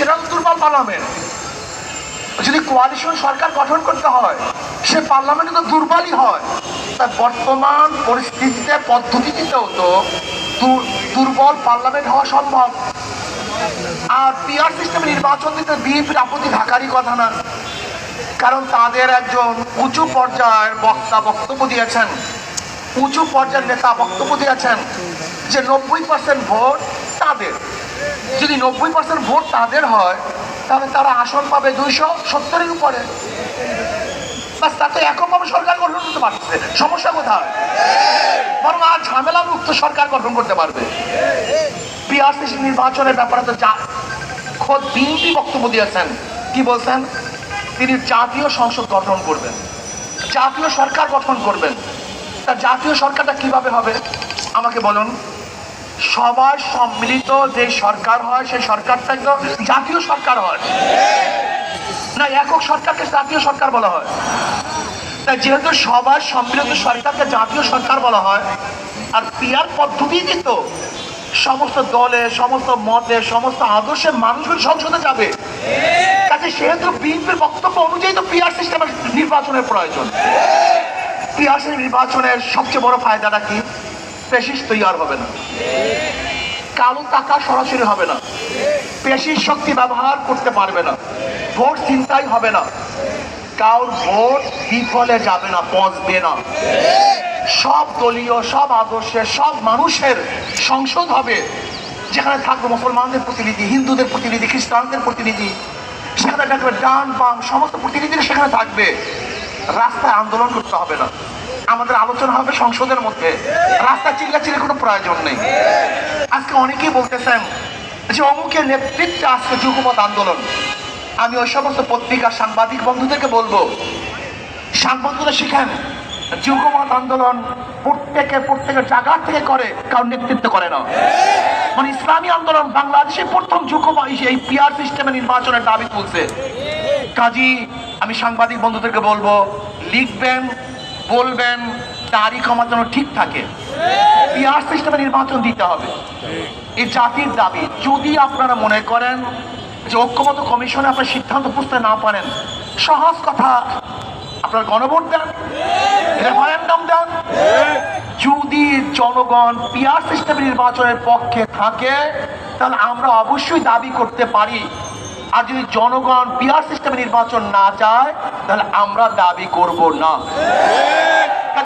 সেটা দুর্বল পার্লামেন্ট। যদি কোয়ালিশন সরকার গঠন করতে হয় সে পার্লামেন্ট তো দুর্বলই হয়। তাই বর্তমান পরিস্থিতিতে পদ্ধতিতেও তো দুর্বল পার্লামেন্ট হওয়া সম্ভব। আর পিআর সিস্টেমে নির্বাচন দিতে বিএনপির আপত্তি থাকারই কথা না, কারণ তাদের একজন উঁচু পর্যায়ের বক্তা বক্তব্য দিয়েছেন, উঁচু পর্যায়ের নেতা বক্তব্য দিয়েছেন যে 90% ভোট তাদের। যদি 90% ভোট তাদের হয় তাহলে তারা আসন পাবে 270-এর উপরে। বাস, তাতে এককভাবে সরকার গঠন করতে পারছে, সমস্যা কোথায়? বরং আর ঝামেলা মুক্ত সরকার গঠন করতে পারবে। পিআরসিসি নির্বাচনের ব্যাপারে তো খোদ বিএনপি বক্তব্য দিয়েছেন। কি বলছেন? তিনি জাতীয় সংসদ গঠন করবেন, জাতীয় সরকার গঠন করবেন। তা জাতীয় সরকারটা কিভাবে হবে আমাকে বলুন? সবার সম্মিলিত যে সরকার হয় সেই সরকারটা একদম জাতীয় সরকার হয় না, একক সরকারকে জাতীয় সরকার বলা হয়। তাই যেহেতু সবার সম্মিলিত সরকারকে জাতীয় সরকার বলা হয়, আর পিআর পদ্ধতিতে তো সমস্ত দলে, সমস্ত মতে, সমস্ত আদর্শের মানুষগুলো সংসদে যাবে। তাকে সেহেতু বিএনপির বক্তব্য অনুযায়ী তো পিআর সিস্টেমের নির্বাচনের প্রয়োজন। পিআর নির্বাচনের সবচেয়ে বড় ফায়দাটা কি? পেশিস তৈরি হবে না, কালো টাকা সরাসরি হবে না, পেশির শক্তি ব্যবহার করতে পারবে না, ভোট ছিনতাই হবে না, কারোর ভোট বিফলে যাবে না, পচবে না। সব দলীয়, সব আদর্শের, সব মানুষের সংসদ হবে, যেখানে থাকবে মুসলমানদের প্রতিনিধি, হিন্দুদের প্রতিনিধি, খ্রিস্টানদের প্রতিনিধি, সেখানে থাকবে ডান বাম সমস্ত প্রতিনিধিরা সেখানে থাকবে। রাস্তায় আন্দোলন করতে হবে না, আমাদের আলোচনা হবে সংসদের মধ্যে, রাস্তায় চিল্লাচিল্লি কোনো প্রয়োজন নেই। আজকে অনেকেই বলতেছেন যে অমুকের নেতৃত্বে আজকে যুগপৎ আন্দোলন। আমি ওই সমস্ত পত্রিকা সাংবাদিক বন্ধুদেরকে বলবো, সাংবাদিকরা শিখেন যুগপৎ আন্দোলন প্রত্যেকের জায়গা থেকে করে, কারণ নেতৃত্ব করে না। মানে ইসলামী আন্দোলন বাংলাদেশে প্রথম যুগপৎ এই পিআর সিস্টেমে নির্বাচনের দাবি তুলছে। কাজী আমি সাংবাদিক বন্ধুদেরকে বলবো, লিখবেন, বলবেন, তারিখ আমার যেন ঠিক থাকে। পিআর সিস্টেমে নির্বাচন দিতে হবে, এই জাতির দাবি। যদি আপনারা মনে করেন যে ঐক্যমত কমিশনে আপনার সিদ্ধান্ত বুঝতে না পারেন, সহজ কথা, আপনার গণভোট দেন, রেফারেন্ডাম দেন। যদি জনগণ পিআর সিস্টেমে নির্বাচনের পক্ষে থাকে তাহলে আমরা অবশ্যই দাবি করতে পারি। আর যদি জনগণ পিআর সিস্টেমে নির্বাচন না চায় তাহলে আমরা দাবি করব না।